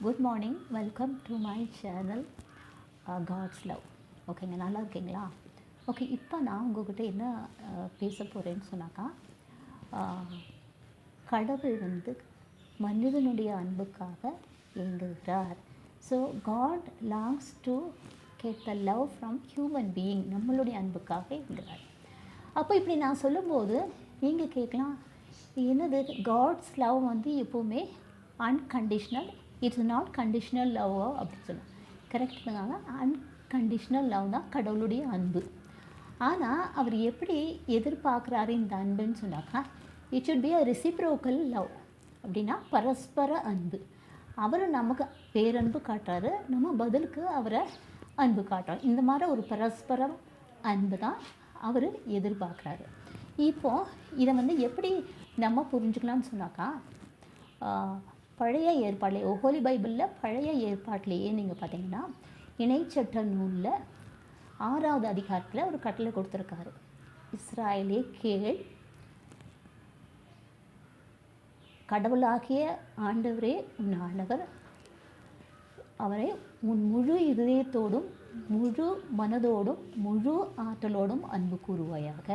Good morning, welcome to my channel God's love. ஓகேங்க, நல்லா இருக்கீங்களா? ஓகே, இப்போ நான் உங்கள்கிட்ட என்ன பேச போகிறேன்னு சொன்னாக்கா, கடவுள் வந்து மனிதனுடைய அன்புக்காக ஏங்குகிறார். So God longs to get the love from human being. நம்மளுடைய அன்புக்காக ஏங்குகிறார். அப்போ இப்படி நான் சொல்லும்போது நீங்கள் கேட்கலாம், என்னது காட்ஸ் லவ் வந்து எப்போவுமே அன்கண்டிஷ்னல், இட்ஸ் நாட் கண்டிஷ்னல் லவ்வோ அப்படின்னு சொல்லுவோம். கரெக்டுனால அன்கண்டிஷ்னல் லவ் தான் கடவுளுடைய அன்பு. ஆனால் அவர் எப்படி எதிர்பார்க்குறாரு இந்த அன்புன்னு சொன்னாக்கா, it should be a reciprocal love. அப்படின்னா பரஸ்பர அன்பு. அவர் நமக்கு பேரன்பு காட்டுறாரு, நம்ம பதிலுக்கு அவரை அன்பு காட்டுறோம். இந்த மாதிரி ஒரு பரஸ்பர அன்பு தான் அவர் எதிர்பார்க்குறாரு. இப்போது இதை வந்து எப்படி நம்ம புரிஞ்சுக்கலாம்னு சொன்னாக்கா, பழைய ஏற்பாட்டிலே, ஹோலி பைபிளில் பழைய ஏற்பாட்டிலேயே நீங்கள் பார்த்தீங்கன்னா, இணைச்சட்ட நூலில் 6வது அதிகாரத்தில் ஒரு கட்டளை கொடுத்துருக்காரு. இஸ்ராயலே கேள், கடவுளாகிய ஆண்டவரே உன் ஆண்டவர், அவரை உன் முழு இதயத்தோடும் முழு மனதோடும் முழு ஆற்றலோடும் அன்பு கூறுவாயாக.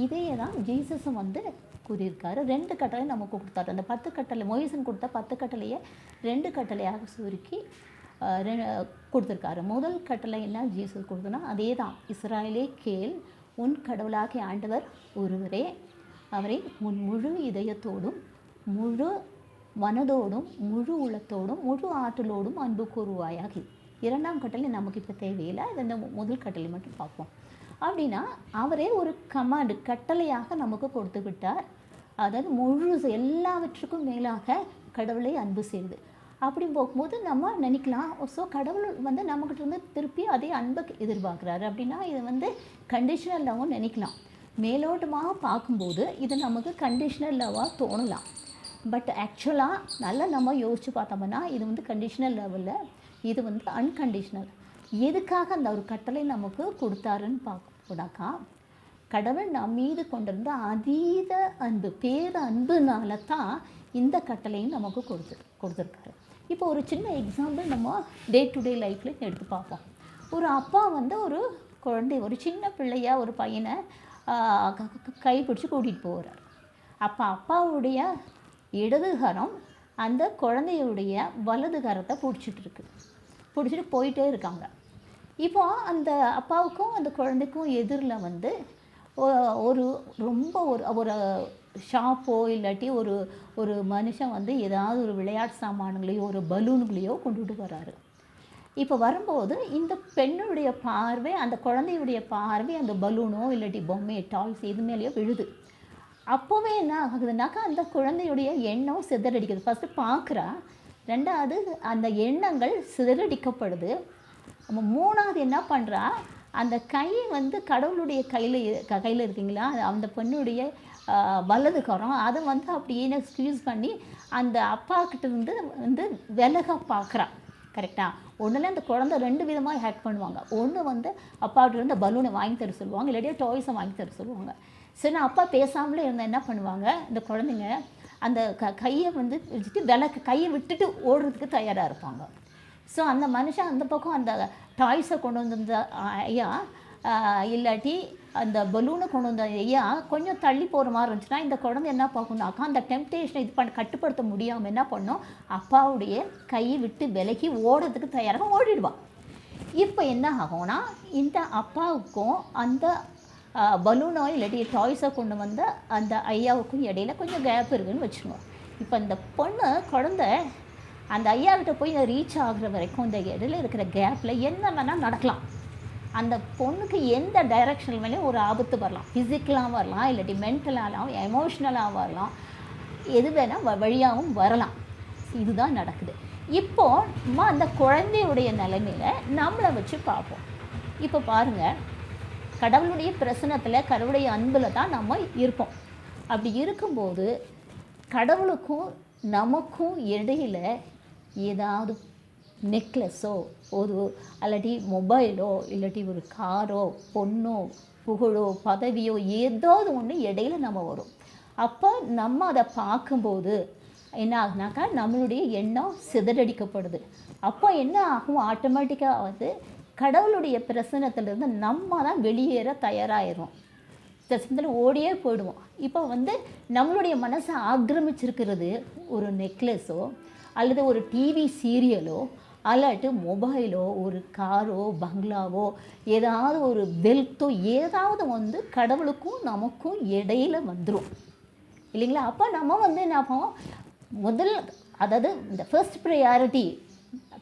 இதையே தான் ஜீசஸும் வந்து கூறியிருக்காரு. 2 கட்டளை நமக்கு கொடுத்தாரு. அந்த 10 கட்டளை, மோசேசன் கொடுத்த 10 கட்டளையை 2 கட்டளையாக சுருக்கி கொடுத்துருக்காரு. முதல் கட்டளை என்ன ஜீசஸ் கொடுத்தனா, அதே தான், இஸ்ராயலே கேள், உன் கடவுளாகிய ஆண்டவர் ஒருவரே, அவரை உன் முழு இதயத்தோடும் முழு மனதோடும் முழு உள்ளத்தோடும் முழு ஆற்றலோடும் அன்பு கூறுவாயாக. 2ஆம் கட்டளை நமக்கு இப்போ தேவையில்லை, இந்த முதல் கட்டளை மட்டும் பார்ப்போம். அப்படின்னா அவரே ஒரு கமாண்டு, கட்டளையாக நமக்கு கொடுத்து விட்டார். அதாவது முழு எல்லாவற்றுக்கும் மேலாக கடவுளை அன்பு செய்யுது. அப்படி போகும்போது நம்ம நினைக்கலாம், ஸோ கடவுள் வந்து நம்மக்கிட்ட இருந்து திருப்பி அதே அன்பை எதிர்பார்க்குறாரு. அப்படின்னா இது வந்து கண்டிஷனல் லவ்வும் நினைக்கலாம். மேலோட்டமாக பார்க்கும்போது இது நமக்கு கண்டிஷனல் லவ்வாக தோணலாம். பட் ஆக்சுவலாக நல்லா நம்ம யோசித்து பார்த்தோம்னா இது வந்து கண்டிஷனல் லெவலில், இது வந்து அன்கண்டிஷ்னல். எதுக்காக அந்த ஒரு கட்டளை நமக்கு கொடுத்தாருன்னு பார்க்கக்கூடாக்கா, கடவுள் நம் மீது கொண்டிருந்த அதீத அன்பு, பேர அன்புனால தான் இந்த கட்டளையும் நமக்கு கொடுத்துருக்காரு. இப்போ ஒரு சின்ன எக்ஸாம்பிள் நம்ம டே டு டே லைஃப்பில் எடுத்து பார்ப்போம். ஒரு அப்பா வந்து ஒரு குழந்தை, ஒரு சின்ன பிள்ளையா ஒரு பையனை கைப்பிடிச்சு கூட்டிகிட்டு போகிறார். அப்போ அப்பாவுடைய இடதுகரம் அந்த குழந்தையுடைய வலது கரத்தை பிடிச்சிட்டு போயிட்டே இருக்காங்க. இப்போ அந்த அப்பாவுக்கும் அந்த குழந்தைக்கும் எதிரில் வந்து ஒரு ரொம்ப ஒரு ஷாப்போ இல்லாட்டி ஒரு மனுஷன் வந்து ஏதாவது ஒரு விளையாட்டு சாமான்களையோ ஒரு பலூன்களையோ கொண்டுட்டு வராரு. இப்போ வரும்போது இந்த பெண்ணுடைய பார்வை, அந்த குழந்தையுடைய பார்வை அந்த பலூனோ இல்லாட்டி பொம்மை டாய்ஸ் எது மேலேயோ விழுது. அப்போவே என்ன ஆகுதுனாக்கா, அந்த குழந்தையுடைய எண்ணம் சிதறடிக்குது. ஃபஸ்ட்டு பார்க்குறா, 2வது அந்த எண்ணங்கள் சிதறடிக்கப்படுது. 3வது என்ன பண்ணுறா, அந்த கை வந்து கடவுளுடைய கையில் இருக்குங்களா, அந்த பெண்ணுடைய வலது கரம், அதை வந்து அப்படியே ஸ்க்வீஸ் பண்ணி அந்த அப்பா கிட்ட வந்து விலக பார்க்குறா. கரெக்டாக? ஒன்றில் அந்த குழந்தை 2 விதமாக ஹேக் பண்ணுவாங்க. ஒன்று வந்து அப்பாக்கிட்ட இருந்து பலூனை வாங்கி தர சொல்லுவாங்க, இல்லாட்டியா டாய்ஸை வாங்கி தர சொல்லுவாங்க. சரி, அப்பா பேசாமலே இருந்தால் என்ன பண்ணுவாங்க, இந்த குழந்தைங்க அந்த கையை வந்து வச்சுட்டு கையை விட்டுட்டு ஓடுறதுக்கு தயாராக இருப்பாங்க. ஸோ அந்த மனுஷன் அந்த பக்கம் அந்த டாய்ஸை கொண்டு வந்திருந்த ஐயா இல்லாட்டி அந்த பலூனை கொண்டு வந்த ஐயா கொஞ்சம் தள்ளி போகிற மாதிரி இருந்துச்சுன்னா, இந்த குழந்தை என்ன பார்க்கணுனாக்கா, அந்த டெம்ப்டேஷனை கட்டுப்படுத்த முடியாமல் என்ன பண்ணோம், அப்பாவுடைய கையை விட்டு விலகி ஓடுறதுக்கு தயாராக ஓடிடுவான். இப்போ என்ன ஆகும்னா, இந்த அப்பாவுக்கும் அந்த பலூனோ இல்லாட்டி டாய்ஸை கொண்டு வந்த அந்த ஐயாவுக்கும் இடையில கொஞ்சம் கேப் இருக்குதுன்னு வச்சுக்கோங்க. இப்போ இந்த குழந்தை அந்த ஐயாக்கிட்ட போய் ரீச் ஆகுற வரைக்கும் இந்த இடையில இருக்கிற கேப்பில் என்ன வேணால் நடக்கலாம். அந்த பொண்ணுக்கு எந்த டைரெக்ஷனில் மேலேயும் ஒரு ஆபத்து வரலாம். ஃபிசிக்கலாக வரலாம், இல்லாட்டி மென்டலாகவும் எமோஷ்னலாக வரலாம், எது வேணால் வழியாகவும் வரலாம். இதுதான் நடக்குது. இப்போது நம்ம அந்த குழந்தையுடைய நிலைமையில் நம்மளை வச்சு பார்ப்போம். இப்போ பாருங்கள், கடவுளுடைய பிரசன்னத்தில் கடவுளுடைய அன்பில் தான் நம்ம இருப்போம். அப்படி இருக்கும்போது கடவுளுக்கும் நமக்கும் இடையில் ஏதாவது நெக்லஸோ இல்லாட்டி மொபைலோ இல்லாட்டி ஒரு காரோ பொண்ணோ புகழோ பதவியோ ஏதாவது ஒன்று இடையில நம்ம வரும். அப்போ நம்ம அதை பார்க்கும்போது என்ன ஆகுனாக்கா நம்மளுடைய எண்ணம் சிதறடிக்கப்படுது. அப்போ என்ன ஆகும், ஆட்டோமேட்டிக்காக வந்து கடவுளுடைய பிரசன்னத்திலிருந்து நம்ம தான் வெளியேற தயாராகிடும். சிந்தனை ஓடியே போயிடுவோம். இப்போ வந்து நம்மளுடைய மனசை ஆக்கிரமிச்சிருக்கிறது ஒரு நெக்லஸோ அல்லது ஒரு டிவி சீரியலோ அல்லாட்டு மொபைலோ ஒரு காரோ பங்களாவோ ஏதாவது ஒரு வெல்த்தோ ஏதாவது வந்து கடவுளுக்கும் நமக்கும் இடையில வந்துடும் இல்லைங்களா? அப்போ நம்ம வந்து என்ன ஆகும், முதல் அதாவது இந்த ஃபர்ஸ்ட் ப்ரையாரிட்டி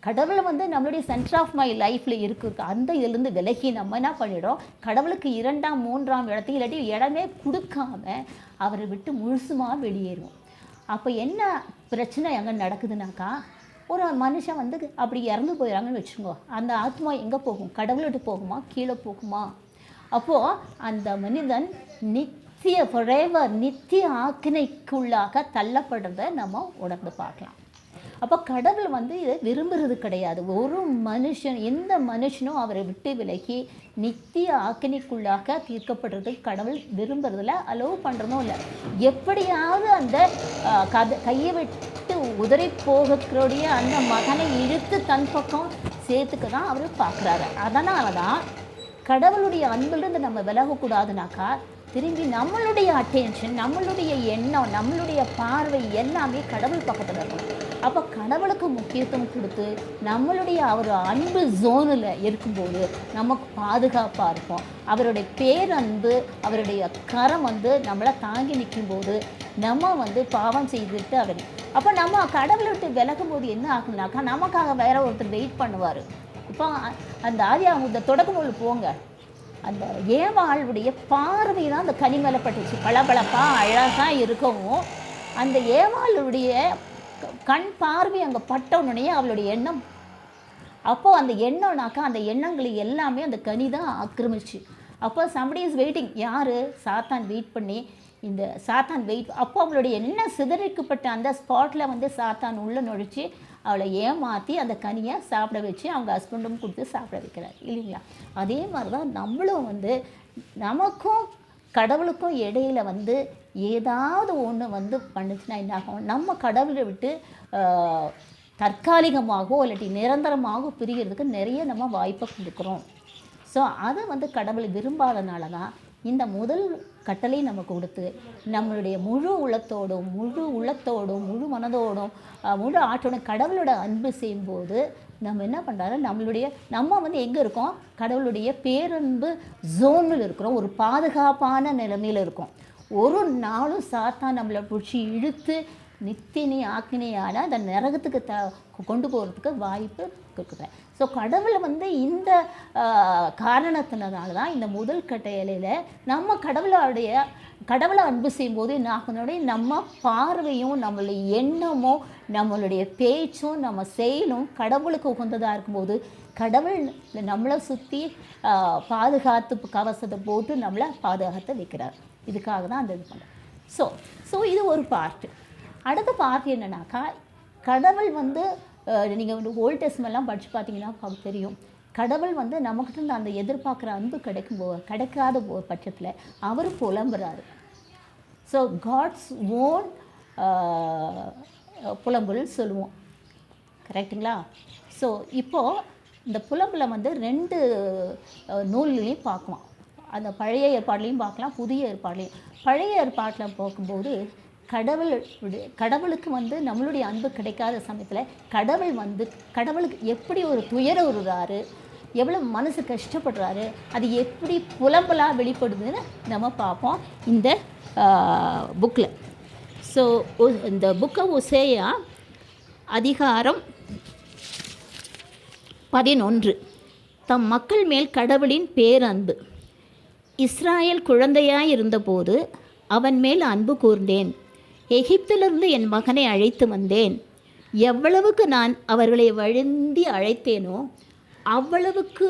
கடவுளை வந்து நம்மளுடைய சென்டர் ஆஃப் மை லைஃப்பில் இருக்குது. அந்த இதுலேருந்து விலகி நம்ம என்ன பண்ணிடும், கடவுளுக்கு 2ஆம் 3ஆம் இடத்துக்கு இல்லாட்டி இடமே கொடுக்காம அவரை விட்டு முழுசுமாக வெளியேறுவோம். அப்போ என்ன பிரச்சனை எங்கே நடக்குதுனாக்கா, ஒரு மனுஷன் வந்து அப்படி இறந்து போயிடறாங்கன்னு வச்சுக்கோங்க. அந்த ஆத்மா எங்கே போகும், கடவுள்கிட்ட போகுமா கீழே போகுமா? அப்போது அந்த மனிதன் நித்திய ஃபொரெவர் நித்திய ஆக்கினைக்குள்ளாக தள்ளப்படுறதை நம்ம உணர்ந்து பார்க்கலாம். அப்போ கடவுள் வந்து இதை விரும்புகிறது கிடையாது. ஒரு மனுஷன் எந்த மனுஷனும் அவரை விட்டு விலகி நித்திய ஆக்கினைக்குள்ளாக தீர்க்கப்படுறதுக்கு கடவுள் விரும்புறதில்ல, அலோவ் பண்ணுறதும் இல்லை. எப்படியாவது அந்த கையை விட்டு உதறி போகக்கூடிய அந்த மகனை இழுத்து தன் பக்கம் சேர்த்துக்க தான் அவர் பார்க்குறாரு. அதனால தான் கடவுளுடைய அன்பிலிருந்து நம்ம விலகக்கூடாதுனாக்கா திரும்பி நம்மளுடைய அட்டென்ஷன், நம்மளுடைய எண்ணம், நம்மளுடைய பார்வை எல்லாமே கடவுள் பக்கத்தில் இருக்கணும். அப்போ கடவுளுக்கு முக்கியத்துவம் கொடுத்து நம்மளுடைய அவர் அன்பு ஜோனில் இருக்கும்போது நமக்கு பாதுகாப்பாக இருக்கும். அவருடைய பேரன்பு, அவருடைய கரம் வந்து நம்மளை தாங்கி நிற்கும்போது நம்ம வந்து பாவம் செய்துட்டு அவர் அப்போ நம்ம கடவுளை விட்டு விலகும் போது என்ன ஆகுனாக்கா நமக்காக வேற ஒருத்தர் வெயிட் பண்ணுவார். இப்போ அந்த ஆதியாகமம் தொடக்கமுள்ள போங்க, அந்த ஏவாளுடைய பார்வை தான் அந்த கனி மேலே பட்டுச்சு. பளபளப்பாக அழகாக இருக்கவும் அந்த ஏவாளுடைய கண் பார்வை அங்கே பட்டவுடனே அவளுடைய எண்ணம், அப்போது அந்த எண்ணம்னாக்கா அந்த எண்ணங்களை எல்லாமே அந்த கனி தான் ஆக்கிரமிச்சு. அப்போ சம்படி இஸ் வெயிட்டிங், யார், சாத்தான் வெயிட் பண்ணி இந்த சாத்தான் வெயிட். அப்போ அவளுடைய எண்ணம் சிதறிக்கப்பட்ட அந்த ஸ்பாட்டில் வந்து சாத்தான் உள்ளே நுழைச்சி அவளை ஏமாற்றி அந்த கனியை சாப்பிட வச்சு அவங்க ஹஸ்பண்டும் கொடுத்து சாப்பிட வைக்கிறார் இல்லைங்களா? அதே மாதிரி தான் நம்மளும் வந்து நமக்கும் கடவுளுக்கும் இடையில வந்து ஏதாவது ஒன்று வந்து பண்ணுச்சுன்னா என்ன ஆகும், நம்ம கடவுளை விட்டு தற்காலிகமாகவோ இல்லாட்டி நிரந்தரமாக பிரிகிறதுக்கு நிறைய நம்ம வாய்ப்பை கொடுக்குறோம். ஸோ அதை வந்து கடவுளை விரும்பாதனால தான் இந்த முதல் கட்டளை நமக்கு கொடுத்து நம்மளுடைய முழு உள்ளத்தோடும் முழு மனதோடும் முழு ஆற்றோடும் கடவுளோட அன்பு செய்யும்போது நம்ம என்ன பண்ணுறாரு, நம்ம வந்து எங்கே இருக்கோம், கடவுளுடைய பேரன்பு ஜோனில் இருக்கிறோம், ஒரு பாதுகாப்பான நிலைமையில் இருக்கோம். ஒரு நாளும் சாத்தான் நம்மளை பிடிச்சி இழுத்து நித்தினி ஆக்கினையான அந்த நரகத்துக்கு கொண்டு போகிறதுக்கு வாய்ப்பு கொடுக்குறேன். ஸோ கடவுளை வந்து இந்த காரணத்தினால தான் இந்த முதல் கட்டளையில் நம்ம கடவுளை அன்பு செய்யும்போது நாகனுடைய நம்ம பார்வையும் நம்மளுடைய எண்ணமும் நம்மளுடைய பேச்சும் நம்ம செயலும் கடவுளுக்கு உகந்ததாக இருக்கும்போது கடவுள் நம்மளை சுற்றி பாதுகாத்து கவசத்தை போட்டு நம்மளை பாதுகாத்து வைக்கிறார். இதுக்காக தான் அந்த இது பண்ணுறேன். ஸோ இது ஒரு பார்ட்டு. அடுத்த பார்ட் என்னன்னாக்கா, கடவுள் வந்து நீங்கள் வந்து ஓல்ட் டெஸ்ட்மென்ட்லாம் படித்து பார்த்தீங்கன்னா தெரியும், கடவுள் வந்து நமக்கிட்ட அந்த எதிர்பார்க்குற அன்பு கிடைக்காத பட்சத்தில் அவர் புலம்புறாரு. ஸோ காட்ஸ் ஓன் புலம்புகள் சொல்லுவோம், கரெக்டுங்களா? ஸோ இப்போது இந்த புலம்பில் வந்து 2 நூல்லையும் பார்க்கலாம். அந்த பழைய ஏற்பாட்லையும் பார்க்கலாம், புதிய ஏற்பாட்லையும். பழைய ஏற்பாட்டில் பார்க்கும்போது கடவுளுக்கு வந்து நம்மளுடைய அன்பு கிடைக்காத சமயத்தில் கடவுளுக்கு எப்படி ஒரு துயரம் வருறாரு, எவ்வளோ மனசு கஷ்டப்படுறாரு, அது எப்படி புலம்பலாக வெளிப்படுதுன்னு நம்ம பார்ப்போம் இந்த புக்கில். ஸோ இந்த புக்கை ஓசேயா அதிகாரம் 11, தம் மக்கள் மேல் கடவுளின் பேரன்பு. இஸ்ராயேல் குழந்தையாய் இருந்தபோது அவன் மேல் அன்பு கூர்ந்தேன். எகிப்திலிருந்து என் மகனை அழைத்து வந்தேன். எவ்வளவுக்கு நான் அவர்களை வழுந்தி அழைத்தேனோ அவ்வளவுக்கு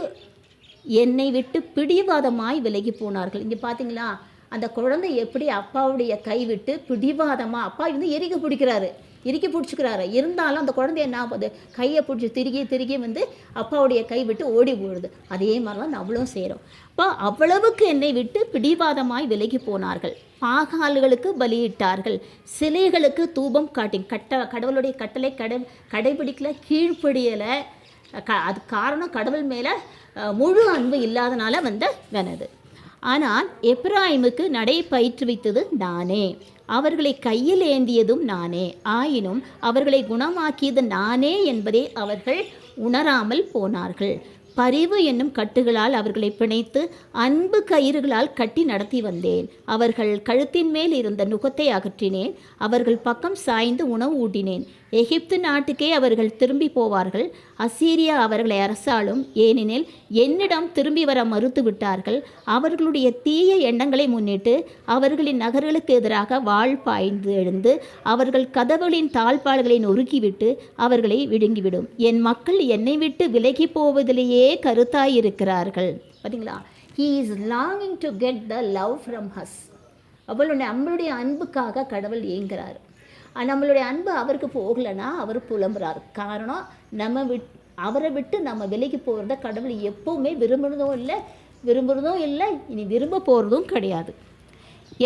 என்னை விட்டு பிடிவாதமாய் விலகி போனார்கள். இங்கே பார்த்தீங்களா, அந்த குழந்தை எப்படி அப்பாவுடைய கை விட்டு பிடிவாதமாக, அப்பா வந்து எரிக்க பிடிக்கிறாரு, இறுக்கி பிடிச்சிக்கிறாரு. இருந்தாலும் அந்த குழந்தைய என்ன ஆகுது, கையை பிடிச்சி திருகி வந்து அப்பாவுடைய கை விட்டு ஓடி போடுது. அதே மாதிரி தான் நம்மளும் செய்கிறோம். அப்போ அவ்வளவுக்கு என்னை விட்டு பிடிவாதமாய் விலகி போனார்கள், பாகால்களுக்கு பலியிட்டார்கள், சிலைகளுக்கு தூபம் காட்டி கடவுளுடைய கட்டளை கடைபிடிக்கல, கீழ்ப்படியலை. அது காரணம் கடவுள் மேலே முழு அன்பு இல்லாதனால வந்தது. ஆனால் எப்ராயிமுக்கு நடை பயிற்றுவித்தது நானே, அவர்களை கையில் ஏந்தியதும் நானே, ஆயினும் அவர்களை குணமாக்கியது நானே என்பதை அவர்கள் உணராமல் போனார்கள். பரிவு என்னும் கட்டுகளால் அவர்களை பிணைத்து அன்பு கயிறுகளால் கட்டி நடத்தி வந்தேன். அவர்கள் கழுத்தின் மேல் இருந்த நுகத்தை அகற்றினேன், அவர்கள் பக்கம் சாய்ந்து உணவு ஊட்டினேன். எகிப்து நாட்டுக்கே அவர்கள் திரும்பி போவார்கள், அசீரியா அவர்களை அரசாளும். ஏனெனில் என்னிடம் திரும்பி வர மறுத்து விட்டார்கள். அவர்களுடைய தீய எண்ணங்களை முன்னிட்டு அவர்களின் நகர்களுக்கு எதிராக வாள் பாய்ந்து எழுந்து அவர்கள் கதவுகளின் தாழ்பாள்களை நொறுக்கிவிட்டு அவர்களை விழுங்கிவிடும். என் மக்கள் என்னை விட்டு விலகி போவதிலேயே கருத்தாயிருக்கிறார்கள். பார்த்தீங்களா? He is longing to get the love from us. நம்மளுடைய அன்புக்காக கடவுள் ஏங்குறார். நம்மளுடைய அன்பு அவருக்கு போகலைன்னா அவர் புலம்புறார். காரணம், அவரை விட்டு நம்ம விலகி போகிறத கடவுள் எப்போவுமே விரும்புகிறதும் இல்லை, இனி விரும்ப போகிறதும் கிடையாது.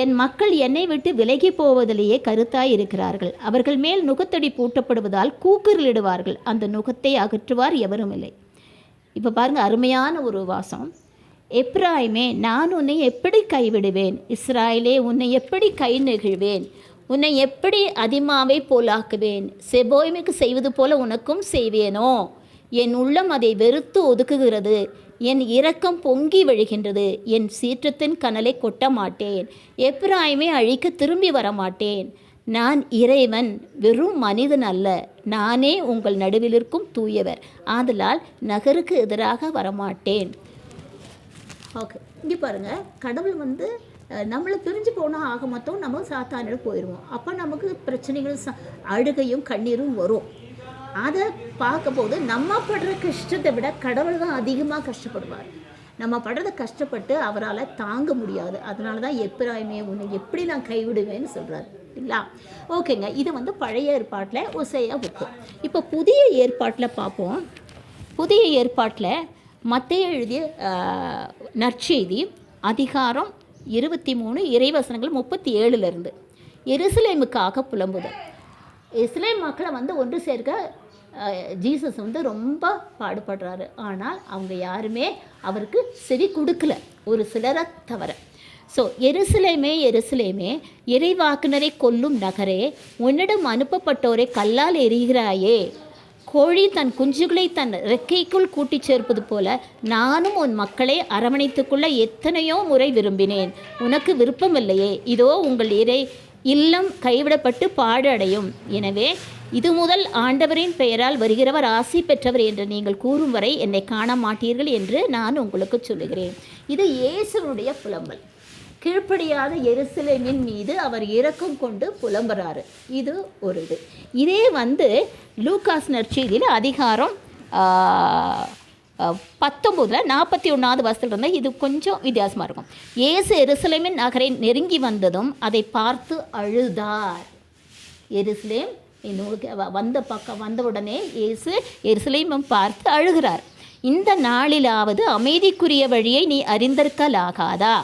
என் மக்கள் என்னை விட்டு விலகி போவதிலேயே கருத்தாய் இருக்கிறார்கள். அவர்கள் மேல் நுகத்தடி பூட்டப்படுவதால் கூக்குரலிடுவார்கள், அந்த நுகத்தை அகற்றுவார் எவரும் இல்லை. இப்போ பாருங்கள், அருமையான ஒரு வாசம். எப்ராயிமே, நான் உன்னை எப்படி கைவிடுவேன்? இஸ்ராயலே, உன்னை எப்படி கை நெகிழ்வேன்? உன்னை எப்படி அதிமாவை போலாக்குவேன்? செபோய்மைக்கு செய்வது போல உனக்கும் செய்வேனோ? என் உள்ளம் அதை வெறுத்து ஒதுக்குகிறது, என் இரக்கம் பொங்கி வழிகின்றது. என் சீற்றத்தின் கனலை கொட்ட மாட்டேன், எப்ராயிமை அழிக்க திரும்பி வரமாட்டேன். நான் இறைவன், வெறும் மனிதன் அல்ல. நானே உங்கள் நடுவிலிருக்கும் தூயவர், ஆதலால் நகருக்கு எதிராக வரமாட்டேன். ஓகே, இங்கே பாருங்கள், கடவுள் நம்மளை பிரிஞ்சு போனால் ஆக மொத்தம் நம்ம சாத்தானிட போயிடுவோம். அப்போ நமக்கு பிரச்சனைகள், அழுகையும் கண்ணீரும் வரும். அதை பார்க்கும்போது நம்ம படுற கஷ்டத்தை விட கடவுள் தான் அதிகமாக கஷ்டப்படுவார். நம்ம படுறத கஷ்டப்பட்டு அவரால் தாங்க முடியாது. அதனால தான் எப்ராயிமே, உன்னை எப்படி நான் கைவிடுவேன்னு சொல்கிறார் இல்லைங்களா? ஓகேங்க, இது பழைய ஏற்பாட்டில் ஓசையா புக்கு. இப்போ புதிய ஏற்பாட்டில் பார்ப்போம். புதிய ஏற்பாட்டில் மத்தேயு எழுதிய நற்செய்தி அதிகாரம் 23 இறைவசனங்கள் 37 எருசலேமுக்காக புலம்புதல். இஸ்ரேல் மக்களை ஒன்று சேர்க்க ஜீசஸ் ரொம்ப பாடுபடுறாரு. ஆனால் அவங்க யாருமே அவருக்கு செவி கொடுக்கல, ஒரு சிலரை தவிர. ஸோ எருசலேமே, எருசலேமே, இறைவாக்குனரை கொல்லும் நகரே, உன்னிடம் அனுப்பப்பட்டோரை கல்லால் எறிகிறாயே. கோழி தன் குஞ்சுகளை தன் ரெக்கைக்குள் கூட்டி சேர்ப்பது போல நானும் உன் மக்களை அரவணைத்துக்குள்ள எத்தனையோ முறை விரும்பினேன், உனக்கு விருப்பமில்லையே. இதோ உங்கள் இல்லம் கைவிடப்பட்டு பாடு அடையும். எனவே இது முதல் ஆண்டவரின் பெயரால் வருகிறவர் ஆசி பெற்றவர் என்று நீங்கள் கூறும் வரை என்னை காண மாட்டீர்கள் என்று நான் உங்களுக்கு சொல்லுகிறேன். இது இயேசுனுடைய புலம்பல். கீழ்ப்படியாத எருசலேமின் மீது அவர் இரக்கம் கொண்டு புலம்புறாரு. இது ஒரு இதே லூக்காஸ் நற்செய்தியில் அதிகாரம் 19 41வது வசனத்தில் இது கொஞ்சம் வித்தியாசமாக இருக்கும். இயேசு எருசலேமின் நகரை நெருங்கி வந்ததும் அதை பார்த்து அழுதார். எருசலேம் வந்தவுடனே இயேசு எருசலேமும் பார்த்து அழுகிறார். இந்த நாளிலாவது அமைதிக்குரிய வழியை நீ அறிந்திருக்கலாகாதா?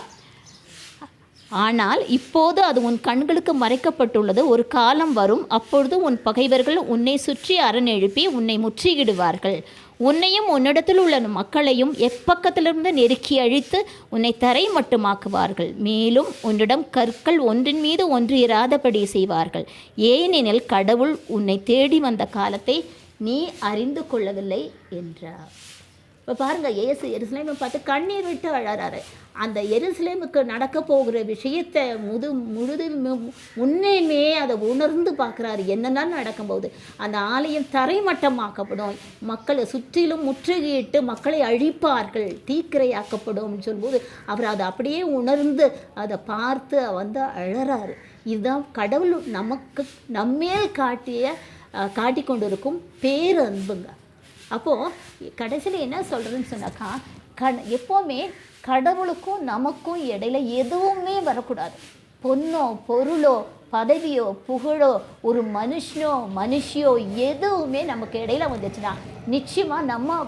ஆனால் இப்போது அது உன் கண்களுக்கு மறைக்கப்பட்டுள்ளது. ஒரு காலம் வரும், அப்பொழுது உன் பகைவர்கள் உன்னை சுற்றி அரணெழுப்பி உன்னை முற்றுகிடுவார்கள். உன்னையும் உன்னிடத்தில் உள்ள மக்களையும் எப்பக்கத்திலிருந்து நெருக்கி அழித்து உன்னை தரை மட்டுமாக்குவார்கள். மேலும் உன்னிடம் கற்கள் ஒன்றின் மீது ஒன்று இராதபடி செய்வார்கள். ஏனெனில் கடவுள் உன்னை தேடி வந்த காலத்தை நீ அறிந்து கொள்ளவில்லை என்றார். இப்போ பாருங்கள், இயேசு எருசலேமை பார்த்து கண்ணீர் விட்டு அழறாரு. அந்த எருசலேமுக்கு நடக்க போகிற விஷயத்தை முன்னேமே அதை உணர்ந்து பார்க்குறாரு. என்னென்ன நடக்கும்போது அந்த ஆலயம் தரைமட்டமாக்கப்படும், மக்களை சுற்றிலும் முற்றுகையிட்டு மக்களை அழிப்பார்கள், தீக்கிரையாக்கப்படும் சொல்லும்போது அவர் அதை அப்படியே உணர்ந்து அதை பார்த்து அழறாரு. இதுதான் கடவுள் நமக்கு நம்மேல் காட்டி கொண்டிருக்கும் பேரன்புங்க. அப்போது கடைசியில் என்ன சொல்கிறதுன்னு சொன்னாக்கா, எப்போவுமே கடவுளுக்கும் நமக்கும் இடையில எதுவுமே வரக்கூடாது. பொண்ணோ பொருளோ பதவியோ புகழோ ஒரு மனுஷியோ எதுவுமே நமக்கு இடையில வந்துச்சுன்னா நிச்சயமாக நம்ம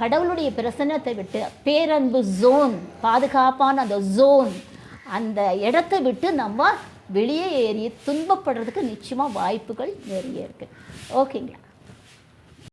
கடவுளுடைய பிரசன்னத்தை விட்டு பேரன்பு ஜோன், பாதுகாப்பான அந்த ஜோன், அந்த இடத்த விட்டு நம்ம வெளியே ஏறி துன்பப்படுறதுக்கு நிச்சயமாக வாய்ப்புகள் நிறைய இருக்குது. ஓகேங்களா?